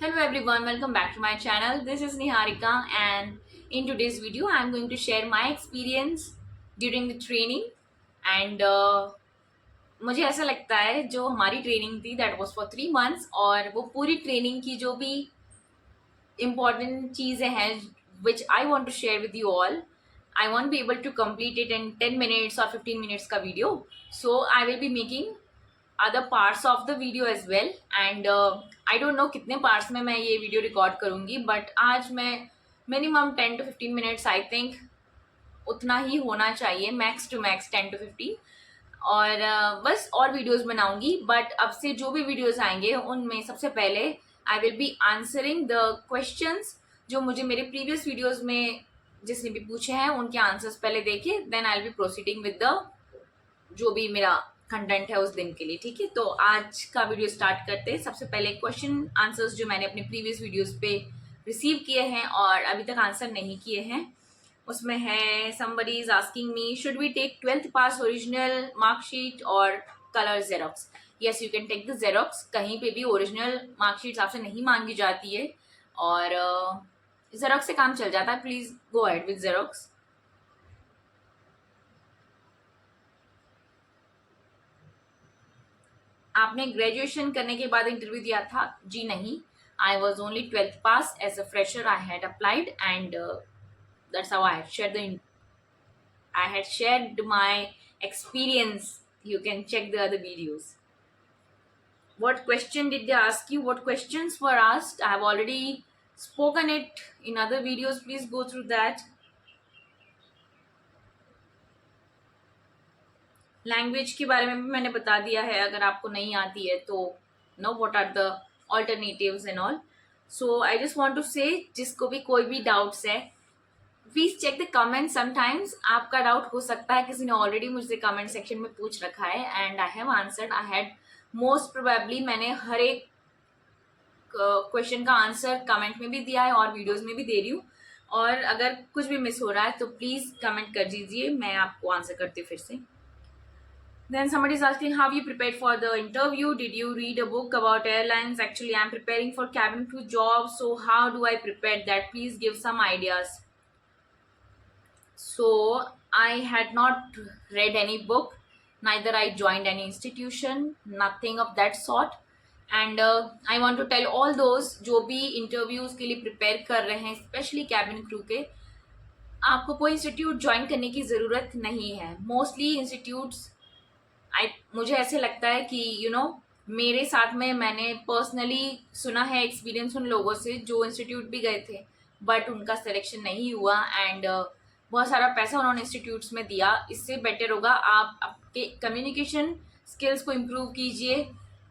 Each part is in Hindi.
Hello everyone, welcome back to my channel. This is Niharika and in today's video I am going to share my experience during the training and मुझे ऐसा लगता है जो हमारी ट्रेनिंग थी दैट वाज फॉर 3 months और वो पूरी ट्रेनिंग की जो भी इम्पॉर्टेंट चीज़ें हैं which I want to share with you all I want be able to complete it in 10 minutes और 15 minutes का video so I will be making other parts of the video as well and I don't know कितने पार्ट्स में मैं ये वीडियो रिकॉर्ड करूँगी बट आज मैं minimum 10 to 15 minutes I think उतना ही होना चाहिए मैक्स टू मैक्स 10 to 15 और बस और वीडियोस बनाऊंगी बट अब से जो भी वीडियोस आएंगे उनमें सबसे पहले आई will be answering the questions जो मुझे मेरे प्रीवियस वीडियोस में जिसने भी पूछे हैं उनके आंसर्स पहले देखे then I will be proceeding with the जो भी मेरा कंटेंट है उस दिन के लिए। ठीक है, तो आज का वीडियो स्टार्ट करते हैं। सबसे पहले क्वेश्चन आंसर्स जो मैंने अपने प्रीवियस वीडियोस पे रिसीव किए हैं और अभी तक आंसर नहीं किए हैं उसमें है somebody is asking me should we take 12th pass original marksheet और color xerox। yes you can take the xerox, कहीं पे भी ओरिजिनल मार्कशीट आपसे नहीं मांगी जाती है और xerox से काम चल जाता है। Please go ahead with xerox। आपने ग्रेजुएशन करने के बाद इंटरव्यू दिया था? जी नहीं, I was only 12th pass as a fresher I had applied and that's how I had shared my experience. You can check the other videos. What question did they ask you? What questions were asked? I have already spoken it in other videos. Please go through that. Language के बारे में भी मैंने बता दिया है, अगर आपको नहीं आती है तो no what are the alternatives and all. So I just want to say जिसको भी कोई भी डाउट्स है please check the comment. Sometimes आपका डाउट हो सकता है किसी ने ऑलरेडी मुझसे कमेंट सेक्शन में पूछ रखा है and I have answered. I had most probably मैंने हर एक क्वेश्चन का आंसर कमेंट में भी दिया है और वीडियोस में भी दे रही हूँ और अगर कुछ भी मिस हो रहा है तो प्लीज कमेंट कर दीजिए, मैं आपको आंसर करती हूँ फिर से। Then somebody is asking how you prepared for the interview. Did you read a book about airlines? Actually, I'm preparing for cabin crew job. So how do I prepare that? Please give some ideas. So I had not read any book, neither I joined any institution, nothing of that sort. And I want to tell all those जो भी interviews के लिए prepare कर रहे हैं, especially cabin crew के, आपको कोई इंस्टीट्यूट ज्वाइन करने की ज़रूरत नहीं है। मोस्टली इंस्टीट्यूट्स मुझे ऐसे लगता है कि मेरे साथ में मैंने पर्सनली सुना है एक्सपीरियंस उन लोगों से जो इंस्टीट्यूट भी गए थे बट उनका सिलेक्शन नहीं हुआ एंड बहुत सारा पैसा उन्होंने इंस्टीट्यूट्स में दिया। इससे बेटर होगा आप आपके कम्युनिकेशन स्किल्स को इम्प्रूव कीजिए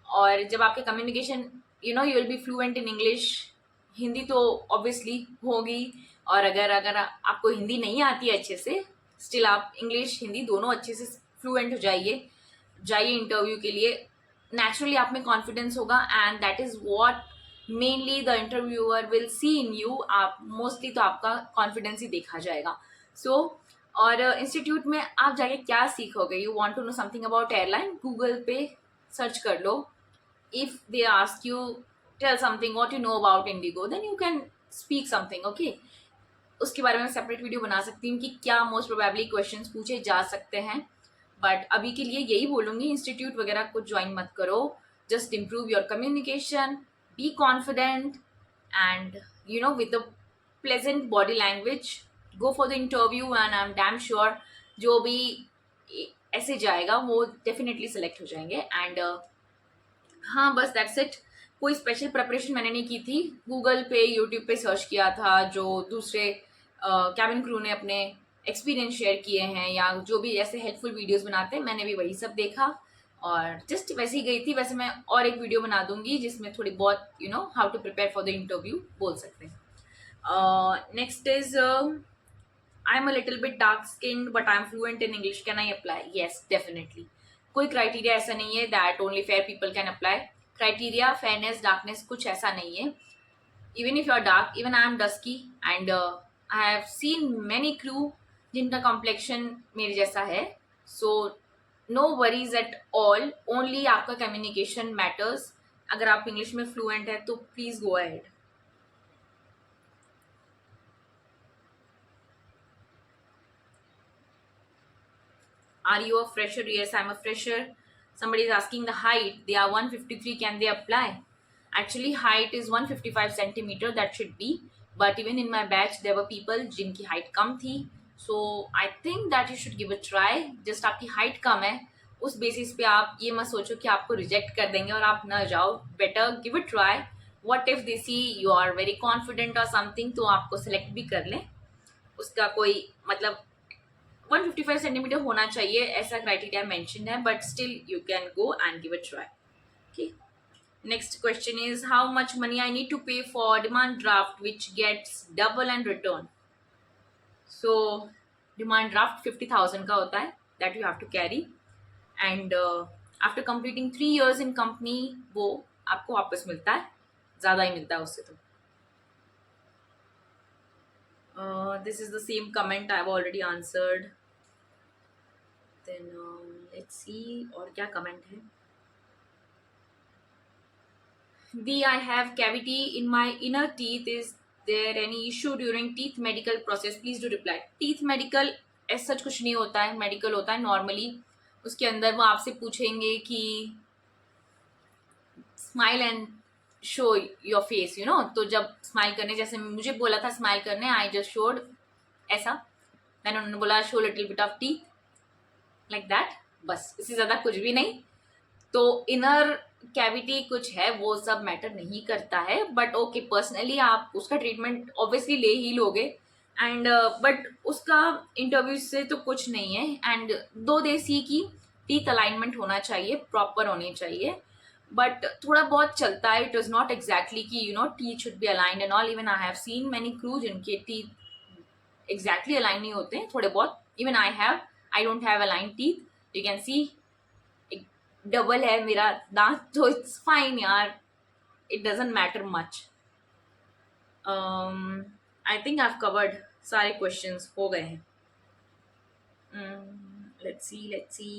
और जब आपके communication you will be fluent in English, Hindi तो ऑब्वियसली होगी और अगर आपको हिंदी नहीं आती है अच्छे से स्टिल आप इंग्लिश हिंदी दोनों अच्छे से फ्लुएंट हो जाइए इंटरव्यू के लिए। नेचुरली आप में कॉन्फिडेंस होगा and that is what mainly the interviewer will see in you. आप मोस्टली तो आपका कॉन्फिडेंस ही देखा जाएगा। और इंस्टीट्यूट में आप जाके क्या सीखोगे? You want to know something about airline, Google पे सर्च कर लो। If they ask you tell something what you know about IndiGo then you can speak something. Okay, उसके बारे में सेपरेट वीडियो बना सकती हूँ कि क्या मोस्ट प्रोबेबली क्वेश्चंस पूछे जा सकते हैं बट अभी के लिए यही बोलूँगी, इंस्टीट्यूट वगैरह को ज्वाइन मत करो। Just improve your communication, be confident and with a pleasant body language go for the interview and I am damn sure जो भी ऐसे जाएगा वो डेफिनेटली सेलेक्ट हो जाएंगे। एंड हाँ बस दैट्स इट। कोई स्पेशल प्रिपरेशन मैंने नहीं की थी, गूगल पे यूट्यूब पे सर्च किया था जो दूसरे कैबिन क्रू ने अपने एक्सपीरियंस शेयर किए हैं या जो भी ऐसे हेल्पफुल वीडियोस बनाते हैं मैंने भी वही सब देखा और जस्ट वैसे ही गई थी। वैसे मैं और एक वीडियो बना दूंगी जिसमें थोड़ी बहुत how to prepare for the interview बोल सकते हैं। Next is I am a little bit dark skinned but I am fluent in English, can I apply? Yes definitely. कोई क्राइटेरिया ऐसा नहीं है that only fair people can apply. Criteria fairness darkness कुछ ऐसा नहीं है। Even if you are dark, even I am dusky and I have seen many crew जिनका कॉम्प्लेक्शन मेरे जैसा है। So no worries at all, only आपका कम्युनिकेशन मैटर्स। अगर आप इंग्लिश में फ्लुएंट है तो please go ahead. Are you a fresher? Yes, I'm a fresher. Somebody is asking the height. They are 153. Can they apply? Actually, height is 155 centimeter. That should be. But even in my batch, there were people जिनकी height कम थी. So I think that you should give a try. Just आपकी height कम है, उस बेसिस पे आप ये मत सोचो कि आपको रिजेक्ट कर देंगे और आप ना जाओ. Better give it try. What if they see you are very confident और समथिंग, तो आपको सेलेक्ट भी कर लें. उसका कोई मतलब 155 सेंटीमीटर होना चाहिए ऐसा क्राइटेरिया मेंशन है, but still you can go and give it try. Okay. Next question is how much money I need to pay for demand draft which gets double and return. So demand draft 50,000 का होता है that you have to carry and after completing 3 years in company वो आपको वापस मिलता है, ज़्यादा ही मिलता है उससे. तो this is the same comment I have already answered. Then let's see और क्या comment है. B. I have cavity in my inner teeth. Is there any issue during teeth medical process? Please do reply. Teeth medical ऐसा सच कुछ नहीं होता है. मेडिकल होता है नॉर्मली. उसके अंदर वो आपसे पूछेंगे कि smile and show your face, you know. तो जब स्माइल करने, जैसे मुझे बोला था स्माइल करने, आई जस्ट शोड ऐसा. देन उन्होंने बोला show little bit of teeth like that. बस, इससे ज़्यादा कुछ भी नहीं. तो इनर कैविटी कुछ है वो सब मैटर नहीं करता है. बट ओके, पर्सनली आप उसका ट्रीटमेंट ऑब्वियसली ले ही लोगे. एंड बट उसका इंटरव्यू से तो कुछ नहीं है. एंड दो दे सी की टीथ अलाइनमेंट होना चाहिए, प्रॉपर होनी चाहिए. बट थोड़ा बहुत चलता है. इट इज़ नॉट एग्जैक्टली कि you know teeth should be aligned and all. Even I have seen many crew जिनके टीथ एग्जैक्टली अलाइन नहीं होते हैं, थोड़े बहुत. Even I don't have align teeth. You can see double है मेरा दांत, तो इट्स फाइन यार. It doesn't matter much. I think I have covered सारे क्वेश्चंस हो गए हैं. Let's see.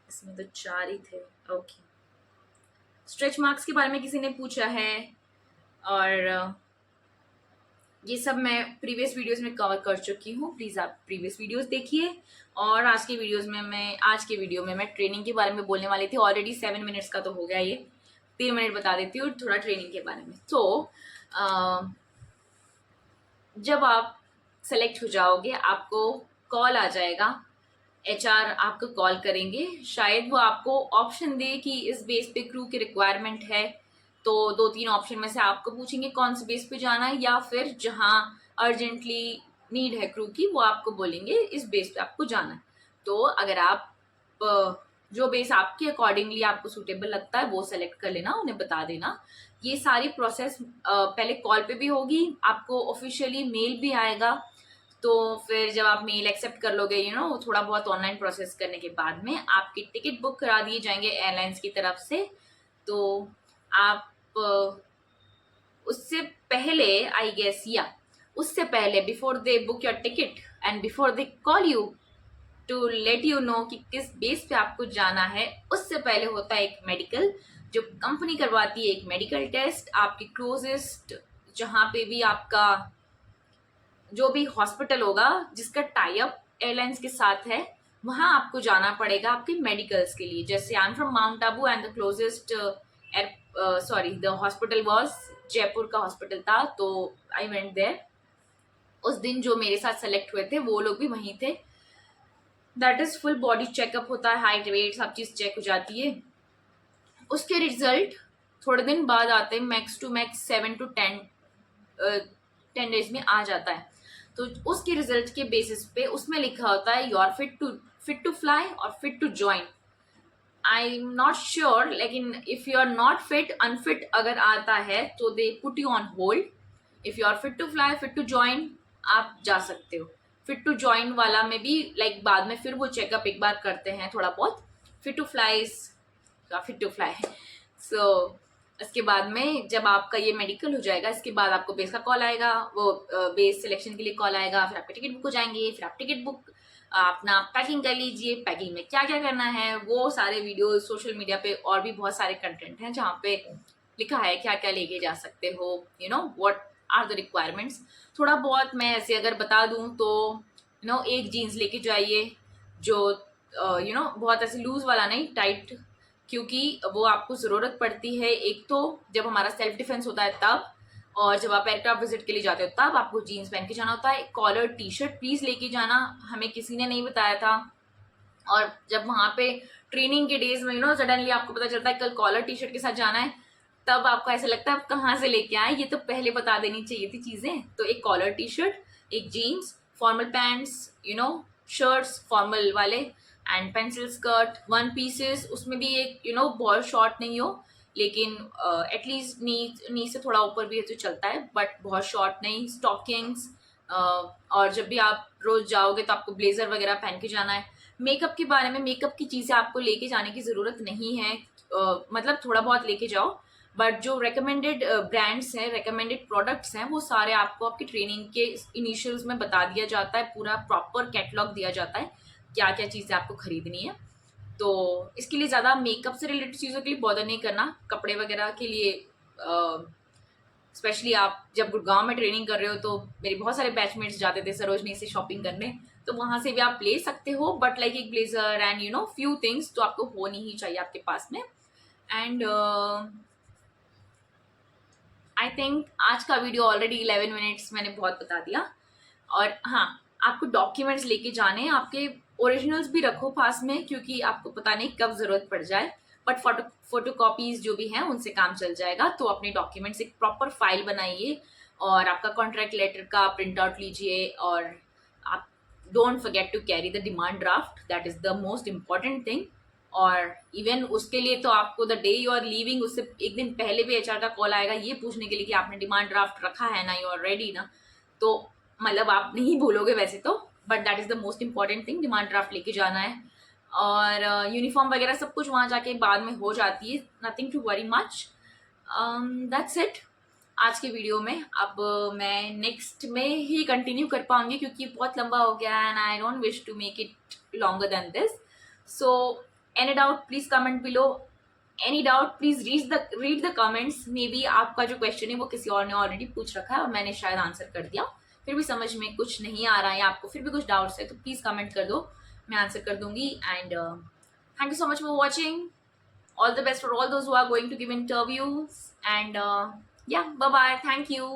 इसमें तो 4 ही थे. ओके. स्ट्रेच मार्क्स के बारे में किसी ने पूछा है और ये सब मैं प्रीवियस वीडियोस में कवर कर चुकी हूँ. प्लीज़ आप प्रीवियस वीडियोस देखिए. और आज के वीडियो में मैं ट्रेनिंग के बारे में बोलने वाली थी. ऑलरेडी 7 मिनट्स का तो हो गया ये. 3 मिनट बता देती हूँ थोड़ा ट्रेनिंग के बारे में. तो जब आप सेलेक्ट हो जाओगे आपको कॉल आ जाएगा. HR आपको कॉल करेंगे. शायद वो आपको ऑप्शन दे कि इस बेस पे क्रू की रिक्वायरमेंट है. तो 2-3 ऑप्शन में से आपको पूछेंगे कौन से बेस पे जाना है, या फिर जहाँ अर्जेंटली नीड है क्रू की वो आपको बोलेंगे इस बेस पे आपको जाना है. तो अगर आप जो बेस आपके अकॉर्डिंगली आपको सूटेबल लगता है वो सेलेक्ट कर लेना, उन्हें बता देना. ये सारी प्रोसेस पहले कॉल पे भी होगी. आपको ऑफिशियली मेल भी आएगा. तो फिर जब आप मेल एक्सेप्ट कर लोगे, यू नो, थोड़ा बहुत ऑनलाइन प्रोसेस करने के बाद में आपकी टिकट बुक करा दिए जाएंगे एयरलाइंस की तरफ से. तो आप उससे पहले आई गेस या उससे पहले before they book your ticket and before they call you to let you know कि किस बेस पे आपको जाना है, उससे पहले होता है एक मेडिकल जो कंपनी करवाती है. एक मेडिकल टेस्ट आपकी क्लोजेस्ट जहाँ पे भी आपका जो भी हॉस्पिटल होगा जिसका टाई अप एयरलाइंस के साथ है, वहाँ आपको जाना पड़ेगा आपके मेडिकल्स के लिए. जैसे I am from mount Abu and the closest the hospital was Jaipur का हॉस्पिटल था. तो आई वेंट देयर. उस दिन जो मेरे साथ सेलेक्ट हुए थे वो लोग भी वहीं थे. That is full body checkup होता है, हाइट वेट सब चीज़ चेक हो जाती है. उसके रिजल्ट थोड़े दिन बाद आते हैं. Max to max 7 to 10 days में आ जाता है. तो उसके रिजल्ट के बेसिस पे उसमें लिखा होता है you are fit to fly और fit to join. I am not sure, लेकिन if you are not fit, unfit अगर आता है तो they put you on hold. If you are fit to fly, fit to join, आप जा सकते हो. फिट टू ज्वाइन वाला में भी लाइक बाद में फिर वो चेकअप एक बार करते हैं थोड़ा बहुत. Fit to fly fit to fly. So इसके बाद में जब आपका ये मेडिकल हो जाएगा, इसके बाद आपको बेस का कॉल आएगा. वो बेस सिलेक्शन के लिए कॉल आएगा. फिर आपकी टिकट बुक हो जाएंगे. फिर आप टिकट बुक अपना पैकिंग कर लीजिए. पैकिंग में क्या क्या करना है वो सारे वीडियो सोशल मीडिया पे और भी बहुत सारे कंटेंट हैं जहाँ पे लिखा है क्या क्या लेके जा सकते हो, you know what are the requirements. थोड़ा बहुत मैं ऐसे अगर बता दूं तो एक जीन्स लेके जाइए जो बहुत ऐसे लूज वाला नहीं, टाइट, क्योंकि वो आपको ज़रूरत पड़ती है एक तो जब हमारा सेल्फ डिफेंस होता है तब, और जब आप एयरक्राफ्ट विजिट के लिए जाते हो तब आपको जीन्स पहन के जाना होता है। कॉलर टी शर्ट प्लीज़ लेके जाना, हमें किसी ने नहीं बताया था। और जब वहाँ पे ट्रेनिंग के डेज में सडनली आपको पता चलता है कल कॉलर टी शर्ट के साथ जाना है, तब आपको ऐसा लगता है आप कहाँ से लेके आए, ये तो पहले बता देनी चाहिए थी चीज़ें। तो एक कॉलर टी शर्ट, एक jeans, formal pants, shirts formal वाले, and pencil skirt, one pieces, उसमें भी एक बहुत शॉर्ट नहीं हो, लेकिन एटलीस्ट नी से थोड़ा ऊपर भी है तो चलता है, बट बहुत शॉर्ट नहीं, स्टॉकिंग्स। और जब भी आप रोज जाओगे तो आपको ब्लेजर वगैरह पहन के जाना है। मेकअप के बारे में, मेकअप की चीज़ें आपको लेके जाने की ज़रूरत नहीं है, मतलब थोड़ा बहुत लेके जाओ, बट जो रेकमेंडेड ब्रांड्स हैं, रेकमेंडेड प्रोडक्ट्स हैं, वो सारे आपको आपकी ट्रेनिंग के इनिशियल्स में बता दिया जाता है, पूरा प्रॉपर कैटलॉग दिया जाता है क्या क्या चीज़ें आपको खरीदनी है। तो इसके लिए ज़्यादा मेकअप से रिलेटेड चीज़ों के लिए बॉदर नहीं करना, कपड़े वगैरह के लिए स्पेशली आप जब गुड़गांव में ट्रेनिंग कर रहे हो तो मेरे बहुत सारे बैचमेट्स जाते थे सरोजनी से शॉपिंग करने, तो वहाँ से भी आप ले सकते हो, बट लाइक एक ब्लेजर एंड फ्यू थिंग्स तो आपको होनी ही चाहिए आपके पास में। एंड आई थिंक आज का वीडियो ऑलरेडी 11 मिनट्स मैंने बहुत बता दिया। और हाँ, आपको डॉक्यूमेंट्स लेके जाने हैं, आपके ओरिजिनल्स भी रखो पास में, क्योंकि आपको पता नहीं कब ज़रूरत पड़ जाए, बट फोटो कॉपीज जो भी हैं उनसे काम चल जाएगा। तो अपने डॉक्यूमेंट्स एक प्रॉपर फाइल बनाइए, और आपका कॉन्ट्रैक्ट लेटर का प्रिंट आउट लीजिए, और आप don't forget to carry the demand draft, that is the most important thing. और इवन उसके लिए तो आपको the day you are leaving उससे एक दिन पहले भी एचआर का कॉल आएगा ये पूछने के लिए कि आपने डिमांड ड्राफ्ट रखा है ना, यू आर रेडी ना। तो मतलब आप नहीं भूलोगे वैसे तो, but that is the most important thing, demand draft लेके जाना है। और यूनिफॉर्म वगैरह सब कुछ वहाँ जाके बाद में हो जाती है, nothing to worry much. That's it आज के वीडियो में। अब मैं नेक्स्ट में ही कंटिन्यू कर पाऊंगी क्योंकि बहुत लंबा हो गया and I don't wish to make it longer than this. So any doubt please comment below, any doubt please read the comments. Maybe आपका जो क्वेश्चन है वो किसी और ने ऑलरेडी पूछ रखा है और मैंने शायद आंसर कर दिया, फिर भी समझ में कुछ नहीं आ रहा है, आपको फिर भी कुछ डाउट्स है तो प्लीज कमेंट कर दो, मैं आंसर कर दूंगी। And thank you so much for watching. All the best for all those who are going to give interviews. And yeah, bye bye. Thank you.